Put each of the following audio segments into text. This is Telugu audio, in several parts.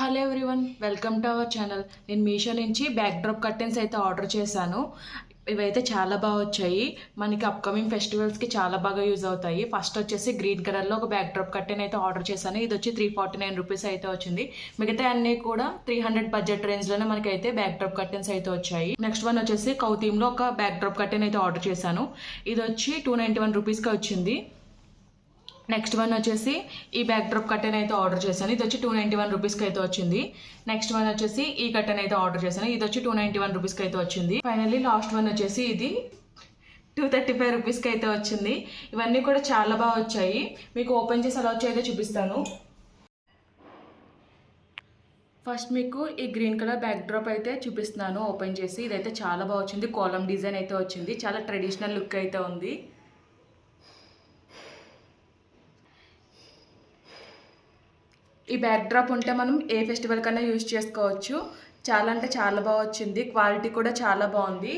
Hello everyone, welcome to our channel. నేను మీషో నుంచి బ్యాక్ డ్రాప్ కర్టెన్స్ అయితే ఆర్డర్ చేశాను. ఇవైతే చాలా బాగా వచ్చాయి. మనకి అప్కమింగ్ ఫెస్టివల్స్కి చాలా బాగా యూజ్ అవుతాయి. ఫస్ట్ వచ్చేసి గ్రీన్ కలర్లో ఒక బ్యాక్ డ్రాప్ కర్టెన్ అయితే ఆర్డర్ చేశాను. ఇది వచ్చి 349 రూపీస్ అయితే వచ్చింది. మిగతా అన్నీ కూడా 300 బడ్జెట్ రేంజ్లోనే మనకి అయితే బ్యాక్ డ్రాప్ కర్టెన్స్ అయితే వచ్చాయి. నెక్స్ట్ వన్ వచ్చేసి కౌ థీమ్లో ఒక బ్యాక్ డ్రాప్ కర్టెన్ అయితే ఆర్డర్ చేశాను. ఇది వచ్చి 291 రూపీస్కి వచ్చింది. నెక్స్ట్ వన్ వచ్చేసి ఈ బ్యాక్ డ్రాప్ కర్టెన్ అయితే ఆర్డర్ చేశాను. ఇది వచ్చి 291 రూపీస్కి అయితే వచ్చింది. నెక్స్ట్ వన్ వచ్చేసి ఈ కర్టెన్ అయితే ఆర్డర్ చేశాను. ఇది వచ్చి 291 రూపీస్కి అయితే వచ్చింది. ఫైనల్లీ లాస్ట్ వన్ వచ్చేసి ఇది 235 రూపీస్కి అయితే వచ్చింది. ఇవన్నీ కూడా చాలా బాగా వచ్చాయి. మీకు ఓపెన్ చేసి అలా వచ్చి అయితే చూపిస్తాను. ఫస్ట్ మీకు ఈ గ్రీన్ కలర్ బ్యాక్ డ్రాప్ అయితే చూపిస్తున్నాను ఓపెన్ చేసి. ఇదైతే చాలా బాగా వచ్చింది. కాలమ్ డిజైన్ అయితే వచ్చింది. చాలా ట్రెడిషనల్ లుక్ అయితే ఉంది. ఈ బ్యాక్ డ్రాప్ ఉంటే మనం ఏ ఫెస్టివల్ కన్నా యూజ్ చేసుకోవచ్చు. చాలా అంటే చాలా బాగా వచ్చింది. క్వాలిటీ కూడా చాలా బాగుంది.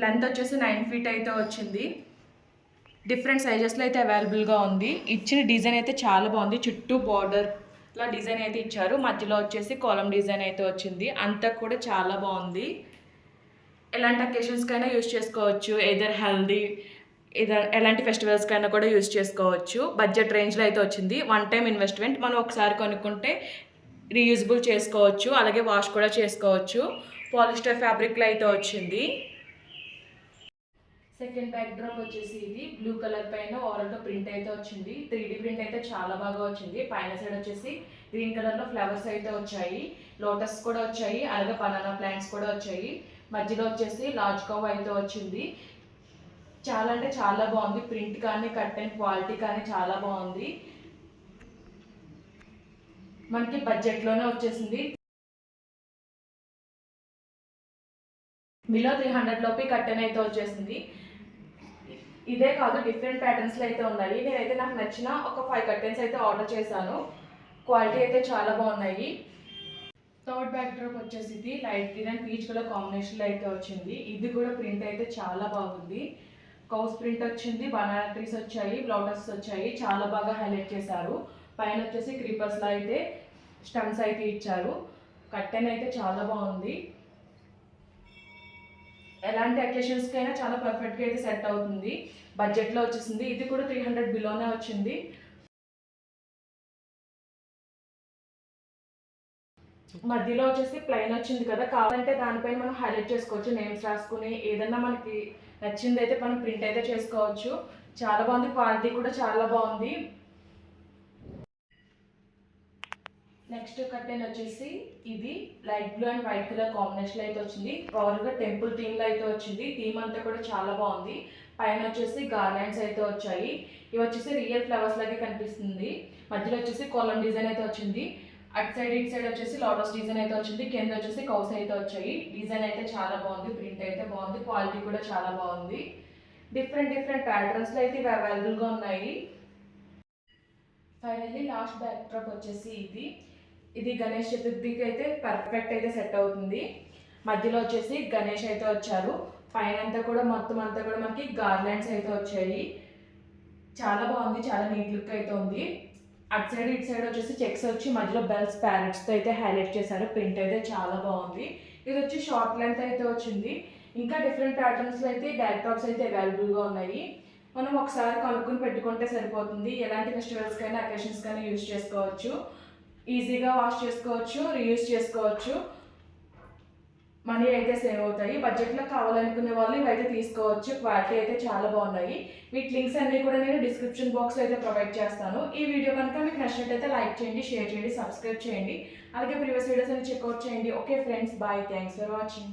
లెంత్ వచ్చేసి 9 ఫీట్ అయితే వచ్చింది. డిఫరెంట్ సైజెస్లో అయితే అవైలబుల్గా ఉంది. ఇచ్చిన డిజైన్ అయితే చాలా బాగుంది. చుట్టూ బార్డర్లా డిజైన్ అయితే ఇచ్చారు. మధ్యలో వచ్చేసి కాలమ్ డిజైన్ అయితే వచ్చింది. అంతా కూడా చాలా బాగుంది. ఎలాంటి అకేషన్స్కైనా యూజ్ చేసుకోవచ్చు. ఎదర్ హెల్దీ ఎలాంటి ఫెస్టివల్స్కైనా కూడా యూజ్ చేసుకోవచ్చు. బడ్జెట్ రేంజ్లో అయితే వచ్చింది. One time investment. మనం ఒకసారి కొనుక్కుంటే రీయూజబుల్ చేసుకోవచ్చు. అలాగే వాష్ కూడా చేసుకోవచ్చు. పాలిస్టర్ ఫ్యాబ్రిక్లో అయితే వచ్చింది. సెకండ్ బ్యాక్ డ్రాప్ వచ్చేసి ఇది బ్లూ కలర్ పైన ఓరల్తో ప్రింట్ అయితే వచ్చింది. 3D ప్రింట్ అయితే చాలా బాగా వచ్చింది. పైన సైడ్ వచ్చేసి గ్రీన్ కలర్లో ఫ్లవర్స్ అయితే వచ్చాయి. లోటస్ కూడా వచ్చాయి. అలాగే బనానా ప్లాంట్స్ కూడా వచ్చాయి. మధ్యలో వచ్చేసి లార్జ్ కవ్ అయితే వచ్చింది. చాలా అంటే చాలా బాగుంది. ప్రింట్ కానీ కర్టెన్ క్వాలిటీ కానీ చాలా బాగుంది. మనకి బడ్జెట్లోనే వచ్చేసింది. బిలో 300 లోపే కర్టెన్ అయితే వచ్చేసింది. ఇదే కాదు, డిఫరెంట్ ప్యాటర్న్స్లో అయితే ఉన్నాయి. నేనైతే నాకు నచ్చిన ఒక 5 కర్టెన్స్ అయితే ఆర్డర్ చేశాను. క్వాలిటీ అయితే చాలా బాగున్నాయి. థర్డ్ బ్యాక్ డ్రాప్ వచ్చేసి ఇది light green and peach colour కాంబినేషన్లో అయితే వచ్చింది. ఇది కూడా ప్రింట్ అయితే చాలా బాగుంది. కౌస్ ప్రింట్ వచ్చింది. బనానా ట్రీస్ వచ్చాయి. లోటస్ వచ్చాయి. చాలా బాగా హైలైట్ చేశారు. పైన వచ్చేసి క్రీపర్స్లో అయితే స్టమ్స్ అయితే ఇచ్చారు. కర్టెన్ అయితే చాలా బాగుంది. ఎలాంటి అకేషన్స్కైనా చాలా పర్ఫెక్ట్గా అయితే సెట్ అవుతుంది. బడ్జెట్లో వచ్చేసింది. ఇది కూడా 300 బిలోనే వచ్చింది. మధ్యలో వచ్చేసి ప్లెయిన్ వచ్చింది కదా, కావాలంటే దానిపైన మనం హైలైట్ చేసుకోవచ్చు. నేమ్స్ రాసుకుని ఏదన్నా మనకి నచ్చింది అయితే మనం ప్రింట్ అయితే చేసుకోవచ్చు. చాలా బాగుంది. క్వాలిటీ కూడా చాలా బాగుంది. నెక్స్ట్ కర్టెన్ వచ్చేసి ఇది light blue and white colour కాంబినేషన్లో అయితే వచ్చింది. పవర్గా టెంపుల్ థీమ్లో అయితే వచ్చింది. థీమ్ అంతా కూడా చాలా బాగుంది. పైన వచ్చేసి గార్లెండ్స్ అయితే వచ్చాయి. ఇవి వచ్చేసి రియల్ ఫ్లవర్స్ లాగే కనిపిస్తుంది. మధ్యలో వచ్చేసి కాలమ్ డిజైన్ అయితే వచ్చింది. అటు సైడ్ ఇటు సైడ్ వచ్చేసి లోటస్ డిజైన్ అయితే వచ్చింది. కింద వచ్చేసి కౌస్ అయితే వచ్చాయి. డిజైన్ అయితే చాలా బాగుంది. ప్రింట్ అయితే బాగుంది. క్వాలిటీ కూడా చాలా బాగుంది. డిఫరెంట్ ప్యాటర్న్స్లో అయితే ఇవి అవైలబుల్గా ఉన్నాయి. ఫైనల్లీ లాస్ట్ బ్యాక్ డ్రాప్ వచ్చేసి ఇది గణేష్ చతుర్థికి అయితే పర్ఫెక్ట్ అయితే సెట్ అవుతుంది. మధ్యలో వచ్చేసి గణేష్ అయితే వచ్చారు. పైన అంతా కూడా మొత్తం అంతా కూడా మనకి గార్లెండ్స్ అయితే వచ్చాయి. చాలా బాగుంది. చాలా నీట్ లుక్ అయితే ఉంది. అటు సైడ్ ఇటు సైడ్ వచ్చేసి చెక్స్ వచ్చి మధ్యలో బెల్స్ ప్యారెట్స్తో అయితే హైలైట్ చేశారు. ప్రింట్ అయితే చాలా బాగుంది. ఇది వచ్చి షార్ట్ లెంత్ అయితే వచ్చింది. ఇంకా డిఫరెంట్ ప్యాటర్న్స్లో అయితే బ్యాక్ డ్రాప్స్ అయితే అవైలబుల్గా ఉన్నాయి. మనం ఒకసారి కనుక్కొని పెట్టుకుంటే సరిపోతుంది. ఎలాంటి ఫెస్టివల్స్కైనా అకేషన్స్కైనా యూజ్ చేసుకోవచ్చు. ఈజీగా వాష్ చేసుకోవచ్చు. రీయూజ్ చేసుకోవచ్చు. మనీ అయితే సేవ్ అవుతాయి. బడ్జెట్లో కావాలనుకునే వాళ్ళు ఇవైతే తీసుకోవచ్చు. క్వాలిటీ అయితే చాలా బాగున్నాయి. వీటి లింక్స్ అన్నీ కూడా నేను డిస్క్రిప్షన్ బాక్స్లో అయితే ప్రొవైడ్ చేస్తాను. ఈ వీడియో కనుక మీకు నచ్చినట్టయితే లైక్ చేయండి, షేర్ చేయండి, సబ్స్క్రైబ్ చేయండి. అలాగే ప్రీవియస్ వీడియోస్ అన్ని చెక్అవుట్ చేయండి. Okay friends, bye. Thanks for watching.